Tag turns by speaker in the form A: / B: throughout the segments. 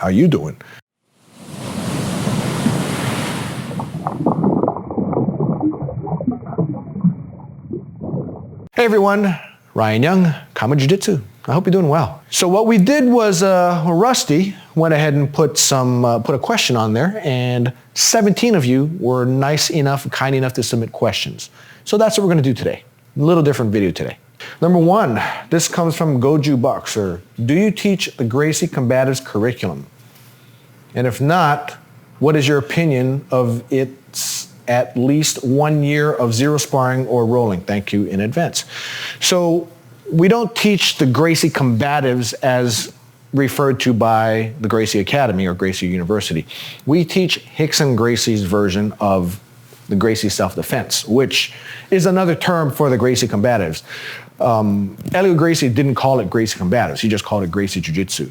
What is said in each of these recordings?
A: How you doing? Hey everyone, Ryan Young, Jiu-Jitsu. I hope you're doing well. So what we did was Rusty went ahead and put a question on there, and 17 of you were nice enough, kind enough to submit questions. So that's what we're going to do today. A little different video today. Number one, this comes from Goju Boxer. Do you teach the Gracie Combatives curriculum? And if not, what is your opinion of its at least 1 year of zero sparring or rolling? Thank you in advance. So we don't teach the Gracie Combatives as referred to by the Gracie Academy or Gracie University. We teach Rickson Gracie's version of the Gracie self-defense, which is another term for the Gracie Combatives. Elio Gracie didn't call it Gracie Combatives, he just called it Gracie Jiu-Jitsu.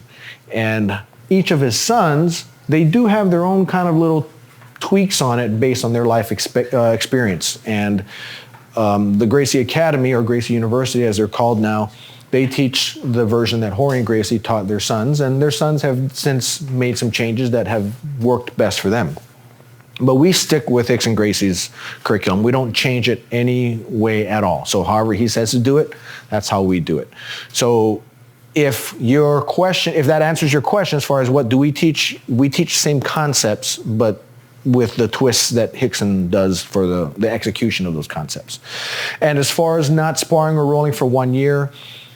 A: And each of his sons, they do have their own kind of little tweaks on it based on their life experience. And the Gracie Academy or Gracie University, as they're called now, they teach the version that Jorge and Gracie taught their sons, and their sons have since made some changes that have worked best for them. But we stick with Rickson Gracie's curriculum. We don't change it any way at all. So however he says to do it, that's how we do it. So if that answers your question as far as what do we teach the same concepts, but with the twists that Rickson does for the execution of those concepts. And as far as not sparring or rolling for 1 year,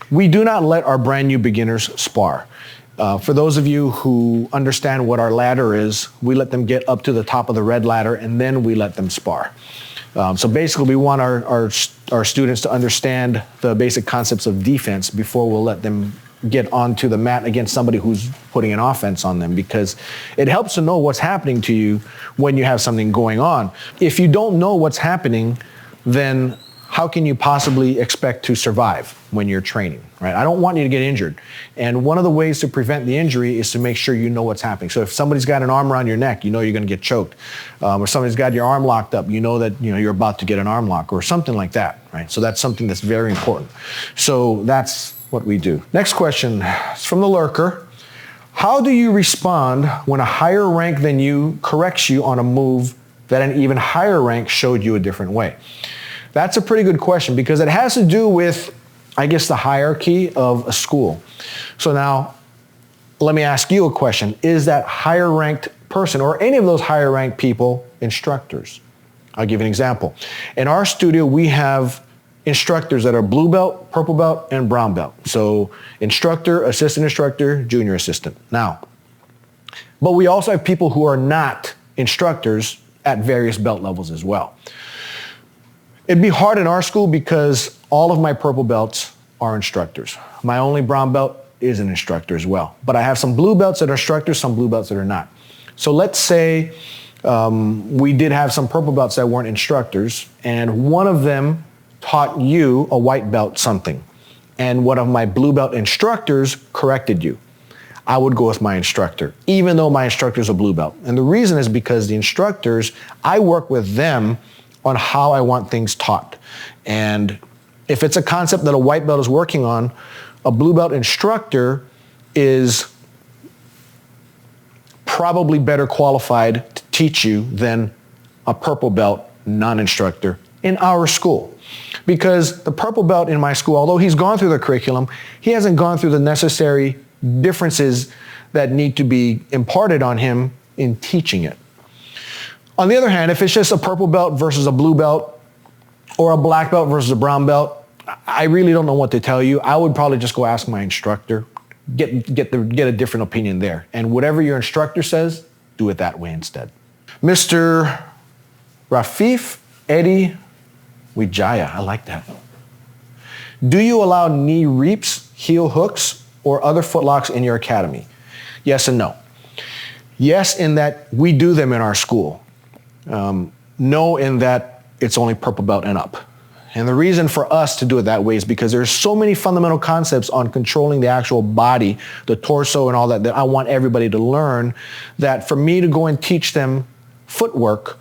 A: we do not let our brand new beginners spar. For those of you who understand what our ladder is, we let them get up to the top of the red ladder and then we let them spar. So basically we want our students to understand the basic concepts of defense before we'll let them get onto the mat against somebody who's putting an offense on them, because it helps to know what's happening to you when you have something going on. If you don't know what's happening, then how can you possibly expect to survive when you're training, right? I don't want you to get injured. And one of the ways to prevent the injury is to make sure you know what's happening. So if somebody's got an arm around your neck, you know you're going to get choked. Or somebody's got your arm locked up, you know that you're about to get an arm lock or something like that, right? So that's something that's very important. So that's what we do. Next question is from the lurker. How do you respond when a higher rank than you corrects you on a move that an even higher rank showed you a different way? That's a pretty good question because it has to do with, I guess, the hierarchy of a school. So now, let me ask you a question. Is that higher ranked person or any of those higher ranked people instructors? I'll give you an example. In our studio, we have instructors that are blue belt, purple belt, and brown belt. So instructor, assistant instructor, junior assistant. Now, but we also have people who are not instructors at various belt levels as well. It'd be hard in our school because all of my purple belts are instructors. My only brown belt is an instructor as well. But I have some blue belts that are instructors, some blue belts that are not. So let's say we did have some purple belts that weren't instructors, and one of them taught you, a white belt, something, and one of my blue belt instructors corrected you. I would go with my instructor, even though my instructor is a blue belt. And the reason is because the instructors, I work with them on how I want things taught. And if it's a concept that a white belt is working on, a blue belt instructor is probably better qualified to teach you than a purple belt non-instructor in our school. Because the purple belt in my school, although he's gone through the curriculum, he hasn't gone through the necessary differences that need to be imparted on him in teaching it. On the other hand, if it's just a purple belt versus a blue belt or a black belt versus a brown belt, I really don't know what to tell you. I would probably just go ask my instructor, get a different opinion there. And whatever your instructor says, do it that way instead. Mr. Rafif Eddie Wijaya, I like that. Do you allow knee reaps, heel hooks, or other footlocks in your academy? Yes and no. Yes, in that we do them in our school. No, in that it's only purple belt and up. And the reason for us to do it that way is because there's so many fundamental concepts on controlling the actual body, the torso and all that, that I want everybody to learn, that for me to go and teach them footwork,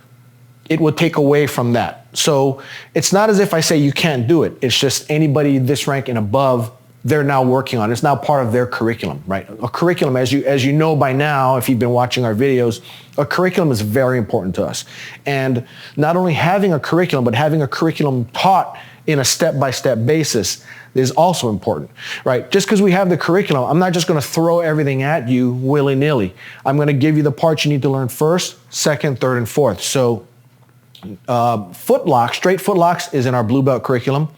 A: it would take away from that. So it's not as if I say you can't do it. It's just anybody this rank and above they're now working on. It's now part of their curriculum, right? A curriculum, as you know by now, if you've been watching our videos, a curriculum is very important to us. And not only having a curriculum, but having a curriculum taught in a step-by-step basis is also important, right? Just because we have the curriculum, I'm not just going to throw everything at you willy-nilly. I'm going to give you the parts you need to learn first, second, third, and fourth. So straight footlocks is in our blue belt curriculum.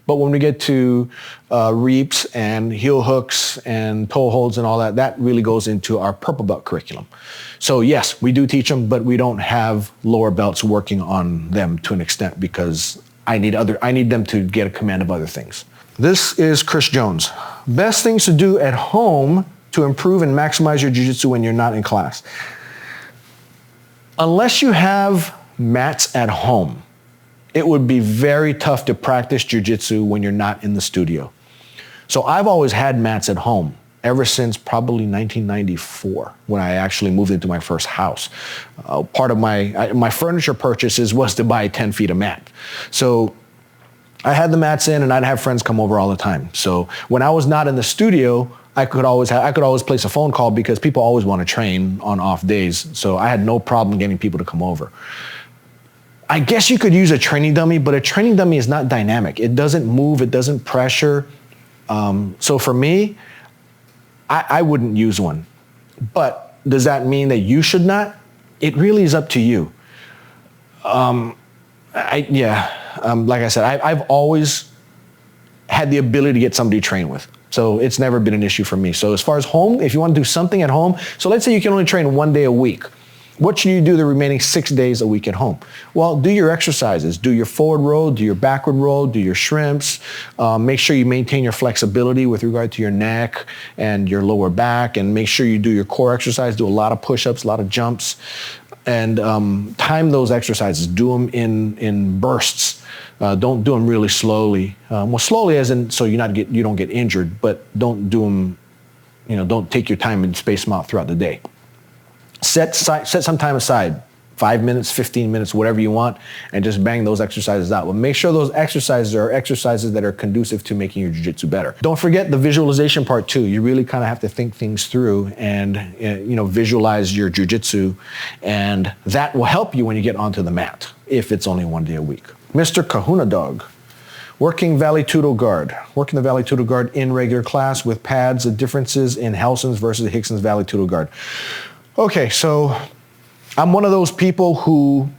A: But when we get to reaps and heel hooks and toe holds and all that, that really goes into our purple belt curriculum. So yes, we do teach them, but we don't have lower belts working on them to an extent because I need them to get a command of other things. This is Chris Jones. Best things to do at home to improve and maximize your jiu-jitsu when you're not in class. Unless you have mats at home, it would be very tough to practice jiu-jitsu when you're not in the studio. So I've always had mats at home ever since probably 1994 when I actually moved into my first house. Part of my furniture purchases was to buy 10 feet of mat. So I had the mats in and I'd have friends come over all the time. So when I was not in the studio, I could always place a phone call because people always want to train on off days. So I had no problem getting people to come over. I guess you could use a training dummy, but a training dummy is not dynamic. It doesn't move, it doesn't pressure. So for me, I wouldn't use one. But does that mean that you should not? It really is up to you. Like I said, I've always had the ability to get somebody to train with. So it's never been an issue for me. So as far as home, if you want to do something at home, so let's say you can only train 1 day a week. What should you do the remaining 6 days a week at home? Well, do your exercises. Do your forward roll, do your backward roll, do your shrimps. Make sure you maintain your flexibility with regard to your neck and your lower back, and make sure you do your core exercise. Do a lot of push-ups, a lot of jumps, and time those exercises. Do them in bursts. Don't do them really slowly. Slowly as in so you don't get injured, but don't do them, don't take your time and space them out throughout the day. Set some time aside, 5 minutes, 15 minutes, whatever you want, and just bang those exercises out. But make sure those exercises are exercises that are conducive to making your jiu-jitsu better. Don't forget the visualization part too. You really kind of have to think things through and visualize your jiu-jitsu, and that will help you when you get onto the mat, if it's only 1 day a week. Mr. Kahuna Dog. Working Valley Tudo Guard. Working the Valley Tudo Guard in regular class with pads. The differences in Helson's versus Hickson's Valley Tudo Guard. Okay, so I'm one of those people who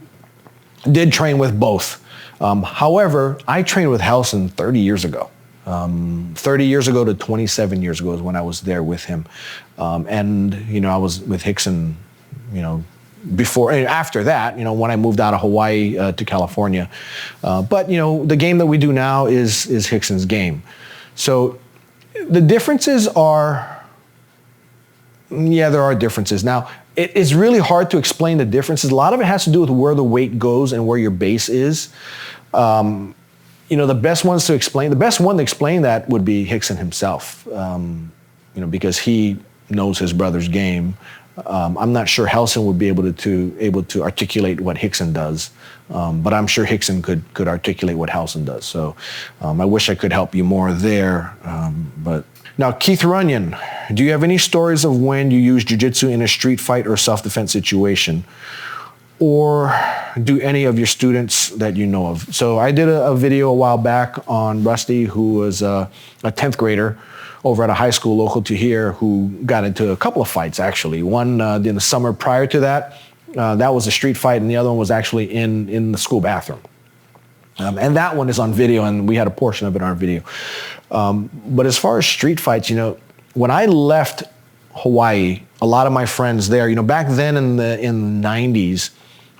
A: did train with both. However, I trained with Helson 30 years ago. 30 years ago to 27 years ago is when I was there with him. I was with Hickson, before and after that, when I moved out of Hawaii to California. But the game that we do now is Hickson's game. So the differences are, there are differences. Now, it's really hard to explain the differences. A lot of it has to do with where the weight goes and where your base is. The best one to explain that would be Hickson himself, because he knows his brother's game. I'm not sure Helson would be able to articulate what Hickson does, but I'm sure Hickson could articulate what Helson does. So I wish I could help you more there, but. Now, Keith Runyon, do you have any stories of when you used jiu-jitsu in a street fight or self-defense situation? Or do any of your students that you know of? So I did a video a while back on Rusty, who was a 10th grader over at a high school local to here who got into a couple of fights, actually. One in the summer prior to that, that was a street fight, and the other one was actually in the school bathroom. And that one is on video, and we had a portion of it on our video. But as far as street fights, when I left Hawaii, a lot of my friends there, back then in the 90s,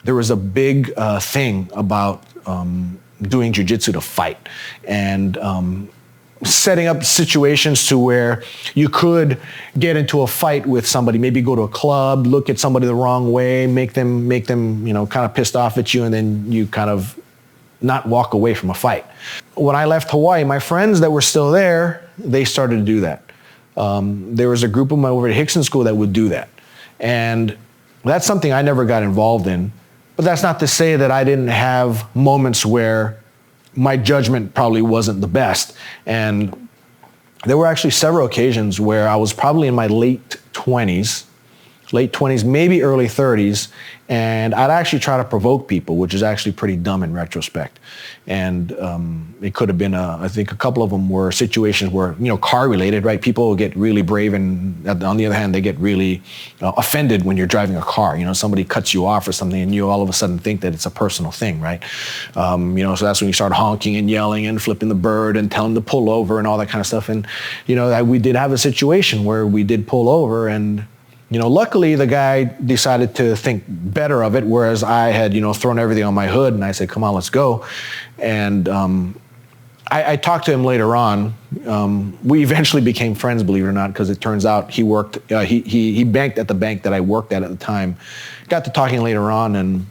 A: there was a big thing about doing jiu-jitsu to fight and setting up situations to where you could get into a fight with somebody, maybe go to a club, look at somebody the wrong way, make them kind of pissed off at you, and then you kind of not walk away from a fight. When I left Hawaii, my friends that were still there, they started to do that. There was a group of them over at Hickson School that would do that. And that's something I never got involved in. But that's not to say that I didn't have moments where my judgment probably wasn't the best. And there were actually several occasions where I was probably in my late 20s, maybe early 30s, and I'd actually try to provoke people, which is actually pretty dumb in retrospect. And it could have been, I think a couple of them were situations where, car related, right? People get really brave, and on the other hand, they get really offended when you're driving a car. Somebody cuts you off or something, and you all of a sudden think that it's a personal thing, right? So that's when you start honking and yelling and flipping the bird and telling them to pull over and all that kind of stuff. And, we did have a situation where we did pull over, and luckily the guy decided to think better of it, whereas I had, thrown everything on my hood, and I said, come on, let's go. And I talked to him later on. We eventually became friends, believe it or not, because it turns out he worked, he banked at the bank that I worked at the time. Got to talking later on, and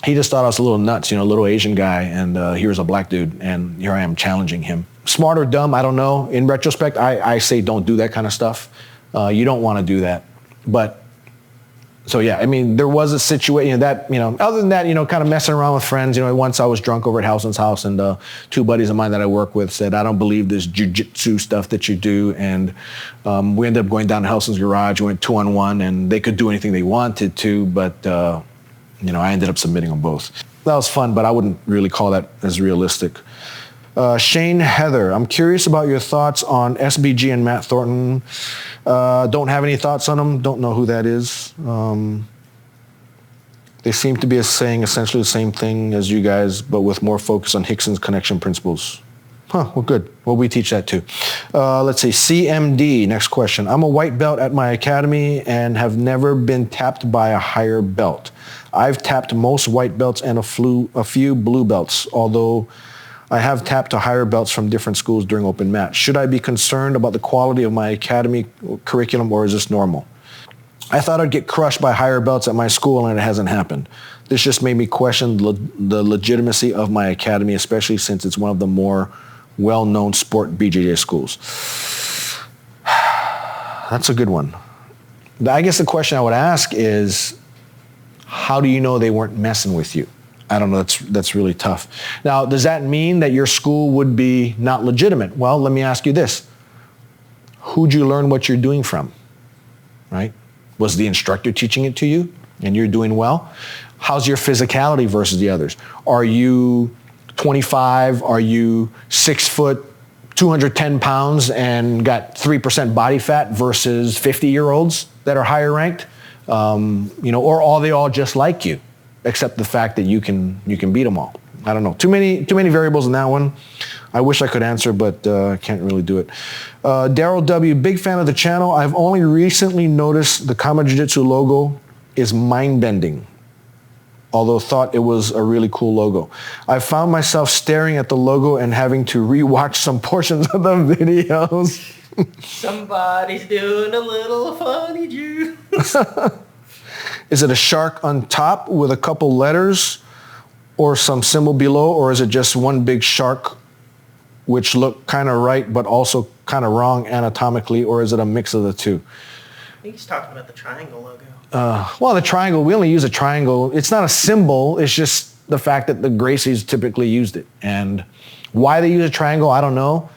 A: he just thought I was a little nuts, a little Asian guy, and here's a black dude, and here I am challenging him. Smart or dumb, I don't know. In retrospect, I say don't do that kind of stuff. You don't want to do that. But, so yeah, I mean, there was a situation that, other than that, kind of messing around with friends, once I was drunk over at Howson's house, and two buddies of mine that I work with said, I don't believe this jiu-jitsu stuff that you do. And we ended up going down to Howson's garage, we went 2-on-1, and they could do anything they wanted to, but, I ended up submitting them both. That was fun, but I wouldn't really call that as realistic. Shane Heather, I'm curious about your thoughts on SBG and Matt Thornton. Don't have any thoughts on them. Don't know who that is. They seem to be saying essentially the same thing as you guys, but with more focus on Rickson's connection principles. Huh, well, good. Well, we teach that too. Let's see, CMD, next question. I'm a white belt at my academy and have never been tapped by a higher belt. I've tapped most white belts and a few blue belts, although I have tapped to higher belts from different schools during open mat. Should I be concerned about the quality of my academy curriculum, or is this normal? I thought I'd get crushed by higher belts at my school, and it hasn't happened. This just made me question the legitimacy of my academy, especially since it's one of the more well-known sport BJJ schools. That's a good one. I guess the question I would ask is, how do you know they weren't messing with you? I don't know, that's really tough. Now, does that mean that your school would be not legitimate? Well, let me ask you this. Who'd you learn what you're doing from, right? Was the instructor teaching it to you and you're doing well? How's your physicality versus the others? Are you 25? Are you 6 foot, 210 pounds and got 3% body fat versus 50-year-olds that are higher ranked? Or are they all just like you, except the fact that you can beat them all? I don't know. Too many variables in that one. I wish I could answer, but I can't really do it. Daryl W., big fan of the channel. I've only recently noticed the Kama Jiu-Jitsu logo is mind-bending, although thought it was a really cool logo. I found myself staring at the logo and having to rewatch some portions of the videos.
B: Somebody's doing a little funny juice.
A: Is it a shark on top with a couple letters or some symbol below, or is it just one big shark which look kind of right but also kind of wrong anatomically, or is it a mix of the two?
B: I think he's talking about the triangle logo.
A: Well, the triangle, we only use a triangle. It's not a symbol. It's just the fact that the Gracies typically used it. And why they use a triangle, I don't know.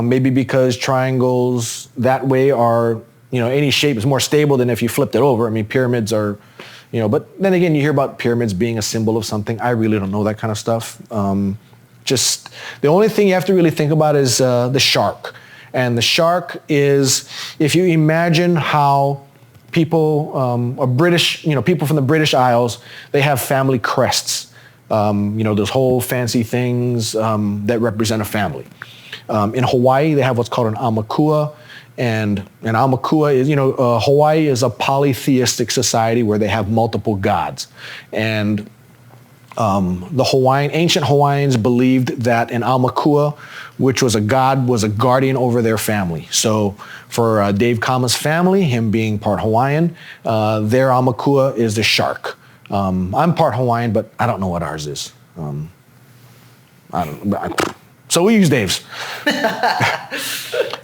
A: Maybe because triangles that way are, any shape is more stable than if you flipped it over. I mean, pyramids are, but then again, you hear about pyramids being a symbol of something. I really don't know that kind of stuff. Just the only thing you have to really think about is the shark. And the shark is, if you imagine how people, people from the British Isles, they have family crests. Those whole fancy things that represent a family. In Hawaii, they have what's called an aumakua. And an aumakua is, Hawaii is a polytheistic society where they have multiple gods. And the ancient Hawaiians believed that an aumakua, which was a god, was a guardian over their family. So for Dave Kama's family, him being part Hawaiian, their aumakua is the shark. I'm part Hawaiian, but I don't know what ours is. So we use Dave's.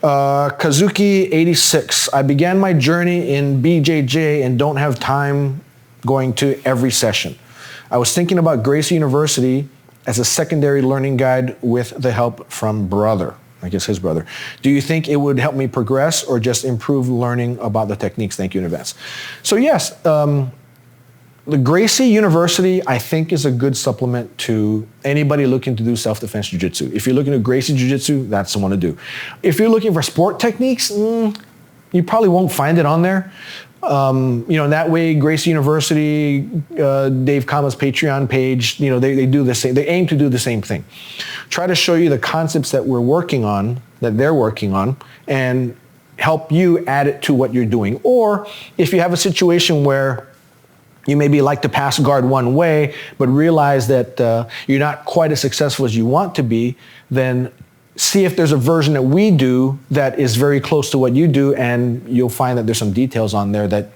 A: Kazuki 86. I began my journey in BJJ and don't have time going to every session. I was thinking about Gracie University as a secondary learning guide with the help from brother. I guess his brother. Do you think it would help me progress or just improve learning about the techniques? Thank you in advance. So yes, the Gracie University, I think, is a good supplement to anybody looking to do self-defense jiu-jitsu. If you're looking to Gracie Jiu-Jitsu, that's the one to do. If you're looking for sport techniques, you probably won't find it on there. In that way, Gracie University, Dave Kama's Patreon page, they do the same. They aim to do the same thing. Try to show you the concepts that we're working on, that they're working on, and help you add it to what you're doing. Or if you have a situation where you maybe like to pass guard one way, but realize that you're not quite as successful as you want to be, then see if there's a version that we do that is very close to what you do, and you'll find that there's some details on there that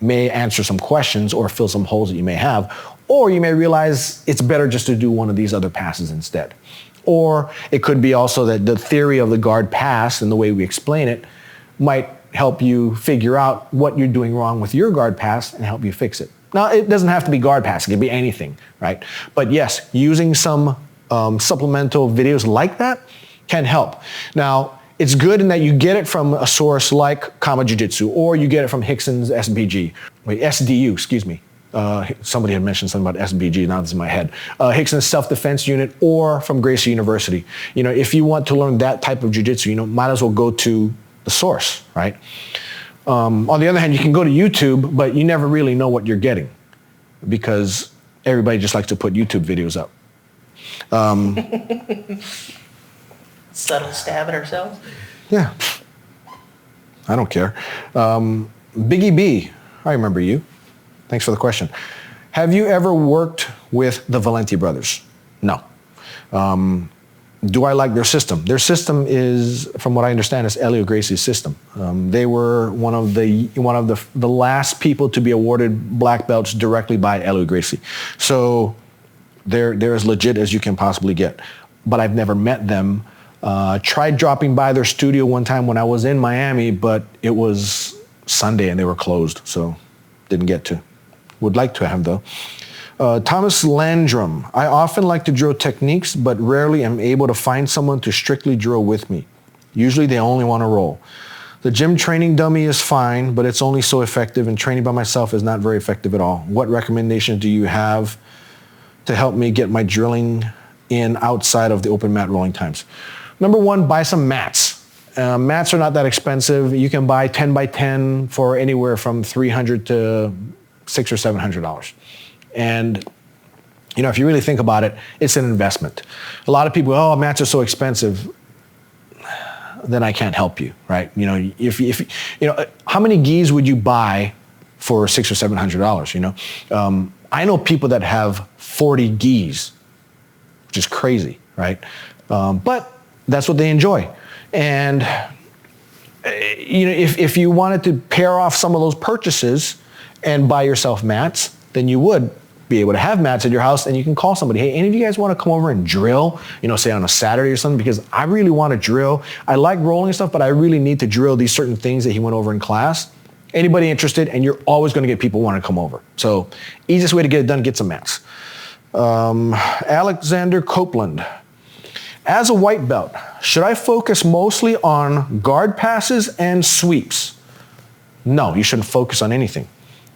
A: may answer some questions or fill some holes that you may have. Or you may realize it's better just to do one of these other passes instead. Or it could be also that the theory of the guard pass and the way we explain it might help you figure out what you're doing wrong with your guard pass and help you fix it. Now, it doesn't have to be guard pass. It can be anything, right? But yes, using some supplemental videos like that can help. Now, it's good in that you get it from a source like Kama Jiu-Jitsu, or you get it from SDU, excuse me. Somebody had mentioned something about SBG, now this is in my head. Hickson's Self-Defense Unit, or from Gracie University. If you want to learn that type of jiu-jitsu, might as well go to the source, right? On the other hand, you can go to YouTube, but you never really know what you're getting because everybody just likes to put YouTube videos up.
B: Subtle stab at ourselves?
A: Yeah. I don't care. Biggie B, I remember you. Thanks for the question. Have you ever worked with the Valenti brothers? No. Do I like their system? Their system is, from what I understand, is Elio Gracie's system. They were one of the last people to be awarded black belts directly by Elio Gracie. So they're as legit as you can possibly get. But I've never met them. Tried dropping by their studio one time when I was in Miami, but it was Sunday and they were closed, so didn't get to. Would like to have though. Thomas Landrum. I often like to drill techniques, but rarely am able to find someone to strictly drill with me. Usually they only want to roll. The gym training dummy is fine, but it's only so effective, and training by myself is not very effective at all. What recommendations do you have to help me get my drilling in outside of the open mat rolling times? Number one, buy some mats. Mats are not that expensive. You can buy 10 by 10 for anywhere from $300 to $600 or $700. And, if you really think about it, it's an investment. A lot of people, mats are so expensive, then I can't help you, right? How many gis would you buy for $600 or $700, I know people that have 40 gis, which is crazy, right? But that's what they enjoy. And, if you wanted to pair off some of those purchases and buy yourself mats, then you would be able to have mats at your house, and you can call somebody, hey, any of you guys want to come over and drill, say on a Saturday or something, because I really want to drill. I like rolling stuff, but I really need to drill these certain things that he went over in class. Anybody interested? And you're always going to get people wanting to come over. So easiest way to get it done, get some mats. Alexander Copeland. As a white belt, should I focus mostly on guard passes and sweeps? No, you shouldn't focus on anything.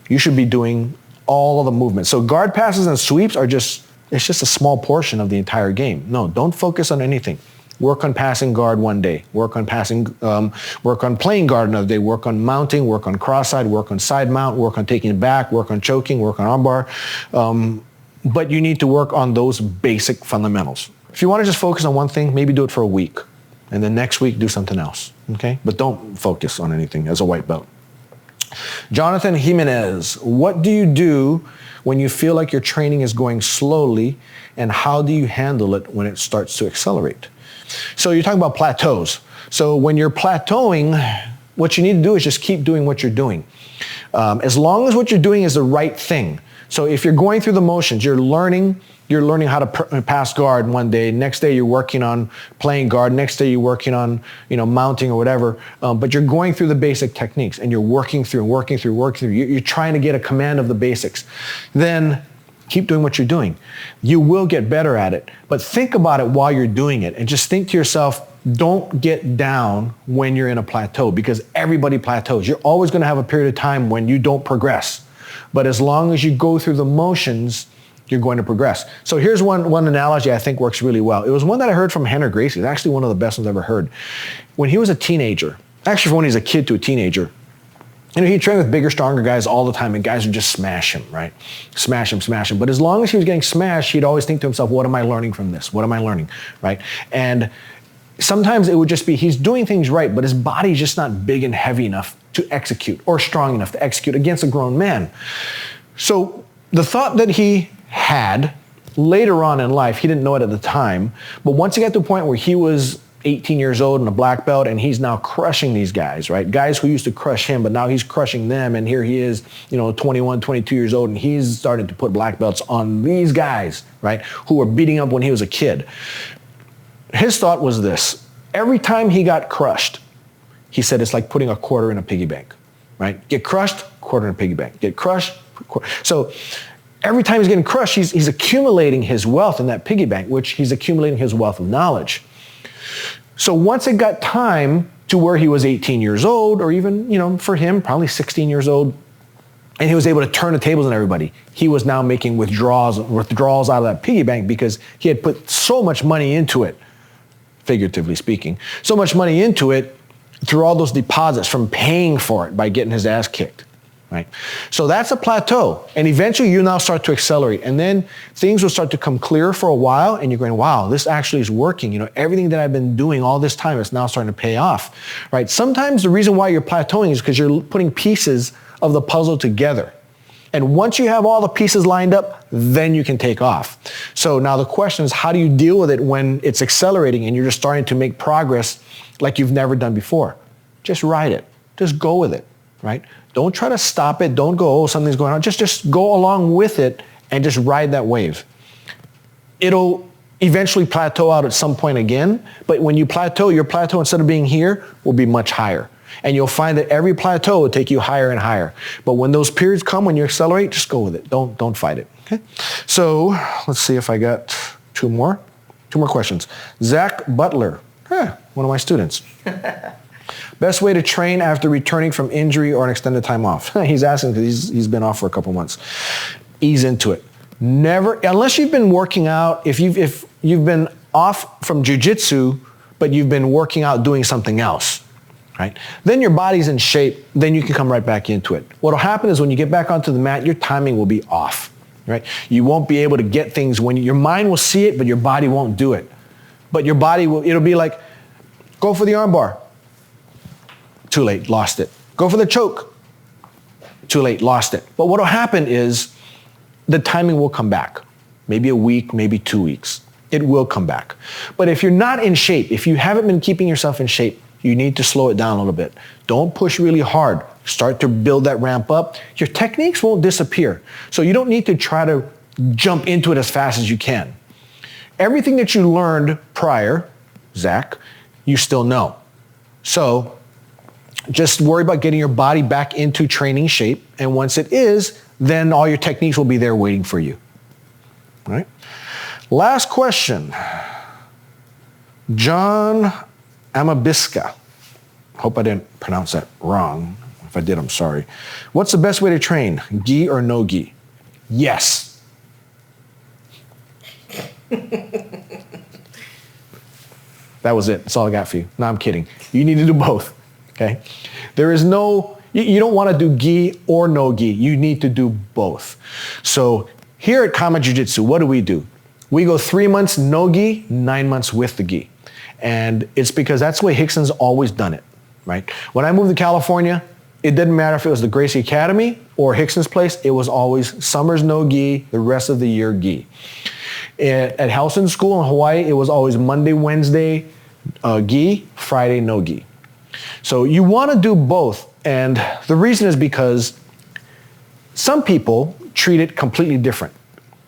A: You should be doing all of the movements. So guard passes and sweeps it's just a small portion of the entire game. No, don't focus on anything. Work on passing guard one day. Work on playing guard another day. Work on mounting, work on cross-side, work on side mount, work on taking it back, work on choking, work on armbar. But you need to work on those basic fundamentals. If you want to just focus on one thing, maybe do it for a week. And then next week, do something else, okay? But don't focus on anything as a white belt. Jonathan Jimenez, what do you do when you feel like your training is going slowly, and how do you handle it when it starts to accelerate? So you're talking about plateaus. So when you're plateauing, what you need to do is just keep doing what you're doing. As long as what you're doing is the right thing. So if you're going through the motions, you're learning how to pass guard one day. Next day, you're working on playing guard. Next day, you're working on, mounting or whatever. But you're going through the basic techniques, and you're working through. You're trying to get a command of the basics. Then keep doing what you're doing. You will get better at it. But think about it while you're doing it, and just think to yourself, don't get down when you're in a plateau, because everybody plateaus. You're always going to have a period of time when you don't progress. But as long as you go through the motions, you're going to progress. So here's one analogy I think works really well. It was one that I heard from Henry Gracie. It's actually one of the best ones I've ever heard. When he was a teenager, actually from when he was a kid to a teenager, he'd train with bigger, stronger guys all the time, and guys would just smash him, right? Smash him, smash him. But as long as he was getting smashed, he'd always think to himself, what am I learning from this? What am I learning, right? And sometimes it would just be he's doing things right, but his body's just not big and heavy enough to execute, or strong enough to execute against a grown man. So the thought that he had later on in life, he didn't know it at the time, but once he got to a point where he was 18 years old and a black belt, and he's now crushing these guys, right? Guys who used to crush him, but now he's crushing them, and here he is, 21, 22 years old, and he's starting to put black belts on these guys, right, who were beating up when he was a kid. His thought was this: every time he got crushed, he said it's like putting a quarter in a piggy bank, right? Get crushed, quarter in a piggy bank. Get crushed, quarter. So every time he's getting crushed, he's accumulating his wealth in that piggy bank, which he's accumulating his wealth of knowledge. So once it got time to where he was 18 years old, or even, for him, probably 16 years old, and he was able to turn the tables on everybody, he was now making withdrawals out of that piggy bank because he had put so much money into it, figuratively speaking, so much money into it through all those deposits from paying for it by getting his ass kicked. Right? So that's a plateau. And eventually you now start to accelerate. And then things will start to come clear for a while, and you're going, wow, this actually is working. Everything that I've been doing all this time is now starting to pay off. Right? Sometimes the reason why you're plateauing is because you're putting pieces of the puzzle together. And once you have all the pieces lined up, then you can take off. So now the question is, how do you deal with it when it's accelerating and you're just starting to make progress like you've never done before? Just ride it. Just go with it. Right? Don't try to stop it. Don't go, oh, something's going on. Just go along with it and just ride that wave. It'll eventually plateau out at some point again, but when you plateau, your plateau, instead of being here, will be much higher. And you'll find that every plateau will take you higher and higher. But when those periods come, when you accelerate, just go with it. Don't fight it. Okay? So let's see if I got two more questions. Zach Butler, one of my students. Best way to train after returning from injury or an extended time off? He's asking because he's been off for a couple months. Ease into it. Never, unless you've been working out, if you've been off from jiu-jitsu, but you've been working out doing something else, right? Then your body's in shape, then you can come right back into it. What'll happen is when you get back onto the mat, your timing will be off, right? You won't be able to get things when your mind will see it, but your body won't do it. But your body it'll be like, go for the armbar. Too late, lost it. Go for the choke. Too late, lost it. But what will happen is the timing will come back. Maybe a week, maybe 2 weeks. It will come back. But if you're not in shape, if you haven't been keeping yourself in shape, you need to slow it down a little bit. Don't push really hard. Start to build that ramp up. Your techniques won't disappear. So you don't need to try to jump into it as fast as you can. Everything that you learned prior, Zach, you still know. So just worry about getting your body back into training shape. And once it is, then all your techniques will be there waiting for you. All right? Last question. John Amabiska. Hope I didn't pronounce that wrong. If I did, I'm sorry. What's the best way to train? Gi or no gi? Yes. That was it. That's all I got for you. No, I'm kidding. You need to do both. Okay? There is no, you don't want to do gi or no gi. You need to do both. So here at Kama Jiu-Jitsu, what do? We go 3 months no gi, 9 months with the gi. And it's because that's the way RICKSON's always done it, right? When I moved to California, it didn't matter if it was the Gracie Academy or RICKSON's place. It was always summers no gi, the rest of the year gi. At Helston School in Hawaii, it was always Monday, Wednesday gi, Friday no gi. So you want to do both, and the reason is because some people treat it completely different.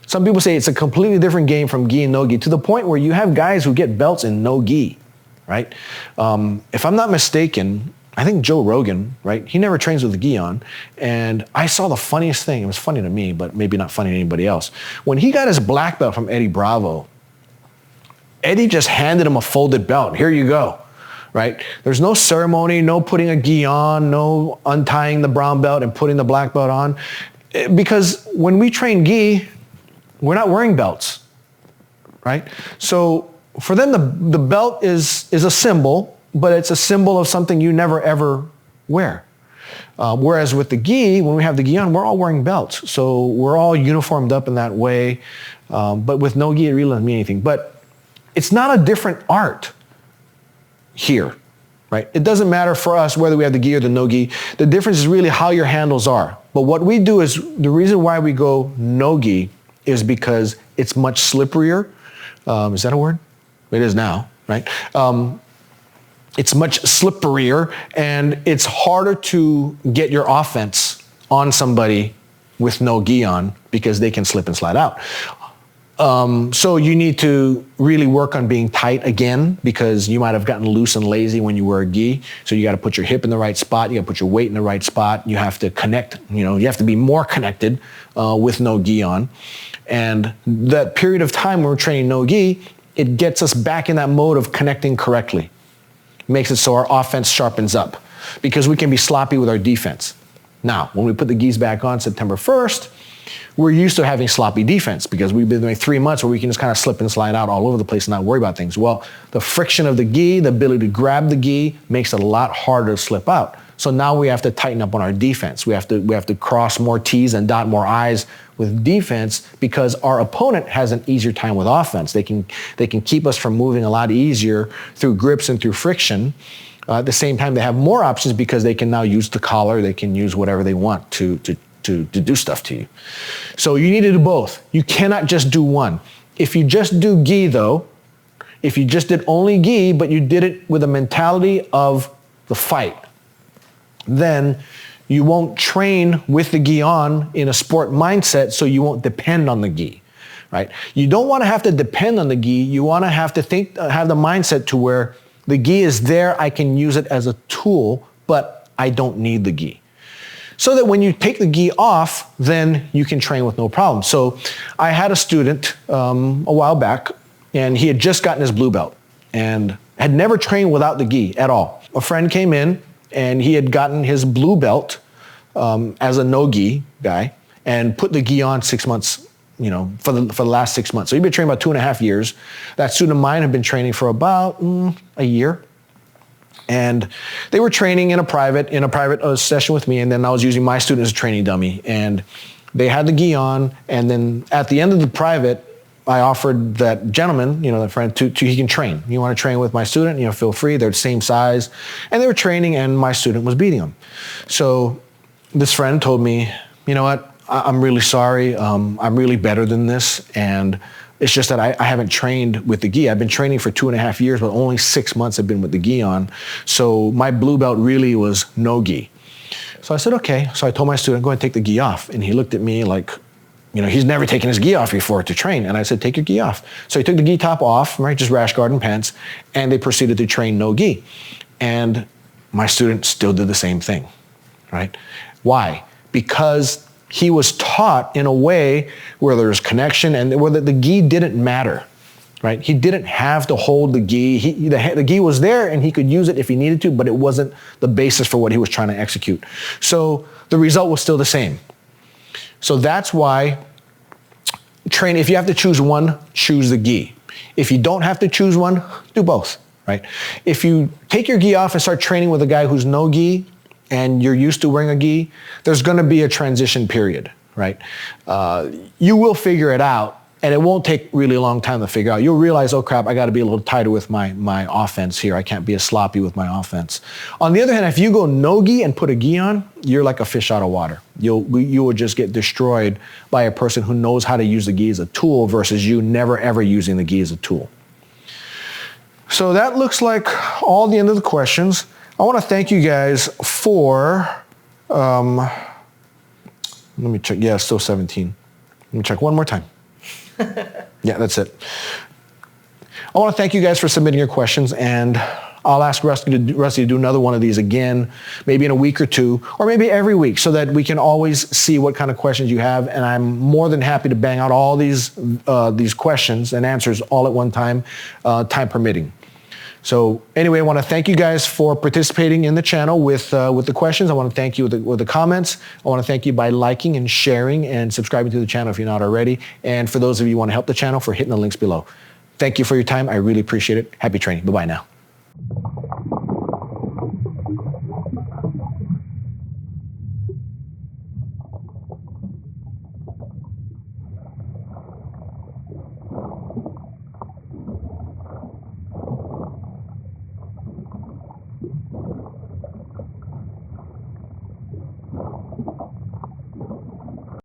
A: Some people say it's a completely different game from gi and no gi, to the point where you have guys who get belts in no gi, right? If I'm not mistaken, I think Joe Rogan, right? He never trains with the gi on, and I saw the funniest thing. It was funny to me, but maybe not funny to anybody else. When he got his black belt from Eddie Bravo, Eddie just handed him a folded belt. Here you go, right? There's no ceremony, no putting a gi on, no untying the brown belt and putting the black belt on. Because when we train gi, we're not wearing belts, right? So for them, the belt is a symbol, but it's a symbol of something you never ever wear. Whereas with the gi, when we have the gi on, we're all wearing belts. So we're all uniformed up in that way. But with no gi, it really doesn't mean anything. But it's not a different art here, right? It doesn't matter for us whether we have the gi or the no gi. The difference is really how your handles are. But what we do is, the reason why we go no gi is because it's much slipperier. Is that a word? It is now, right? It's much slipperier, and it's harder to get your offense on somebody with no gi on because they can slip and slide out. So you need to really work on being tight again, because you might have gotten loose and lazy when you wear a gi. So you got to put your hip in the right spot. You got to put your weight in the right spot. You have to connect, you have to be more connected with no gi on. And that period of time when we're training no gi, it gets us back in that mode of connecting correctly. Makes it so our offense sharpens up, because we can be sloppy with our defense. Now, when we put the gis back on September 1st, we're used to having sloppy defense because we've been doing 3 months where we can just kind of slip and slide out all over the place and not worry about things. Well, the friction of the gi, the ability to grab the gi, makes it a lot harder to slip out. So now we have to tighten up on our defense. We have to cross more T's and dot more I's with defense, because our opponent has an easier time with offense. They can keep us from moving a lot easier through grips and through friction. At the same time, they have more options because they can now use the collar. They can use whatever they want to do stuff to you. So you need to do both. You cannot just do one. If you just do gi though, if you just did only gi, but you did it with a mentality of the fight, then you won't train with the gi on in a sport mindset, so you won't depend on the gi, right? You don't want to have to depend on the gi. You want to have the mindset to where the gi is there, I can use it as a tool, but I don't need the gi. So that when you take the gi off, then you can train with no problem. So I had a student a while back, and he had just gotten his blue belt and had never trained without the gi at all. A friend came in, and he had gotten his blue belt as a no-gi guy and put the gi on 6 months, for the last 6 months. So he'd been training about 2.5 years. That student of mine had been training for about a year. And they were training in a private session with me, and then I was using my student as a training dummy. And they had the gi on, and then at the end of the private, I offered that gentleman, that friend, to he can train. You want to train with my student? Feel free. They're the same size. And they were training, and my student was beating them. So this friend told me, you know what? I'm really sorry. I'm really better than this. And it's just that I haven't trained with the gi. I've been training for 2.5 years, but only 6 months I've been with the gi on. So my blue belt really was no gi. So I said, okay. So I told my student, go ahead and take the gi off. And he looked at me like, he's never taken his gi off before to train. And I said, take your gi off. So he took the gi top off, right? Just rash guard and pants. And they proceeded to train no gi. And my student still did the same thing, right? Why? Because he was taught in a way where there's connection and where the gi didn't matter, right? He didn't have to hold the gi. The gi was there and he could use it if he needed to, but it wasn't the basis for what he was trying to execute. So the result was still the same. So that's why train, if you have to choose one, choose the gi. If you don't have to choose one, do both, right? If you take your gi off and start training with a guy who's no gi and you're used to wearing a gi, there's gonna be a transition period, right? You will figure it out, and it won't take really a long time to figure out. You'll realize, oh crap, I gotta be a little tighter with my offense here. I can't be as sloppy with my offense. On the other hand, if you go no gi and put a gi on, you're like a fish out of water. You will just get destroyed by a person who knows how to use the gi as a tool versus you never ever using the gi as a tool. So that looks like all the end of the questions. I want to thank you guys for, let me check. Yeah, still 17. Let me check one more time. Yeah, that's it. I want to thank you guys for submitting your questions, and I'll ask Rusty to do another one of these again, maybe in a week or two, or maybe every week, so that we can always see what kind of questions you have. And I'm more than happy to bang out all these questions and answers all at one time, time permitting. So anyway, I want to thank you guys for participating in the channel with the questions. I want to thank you with the comments. I want to thank you by liking and sharing and subscribing to the channel if you're not already. And for those of you who want to help the channel, for hitting the links below. Thank you for your time. I really appreciate it. Happy training. Bye-bye now.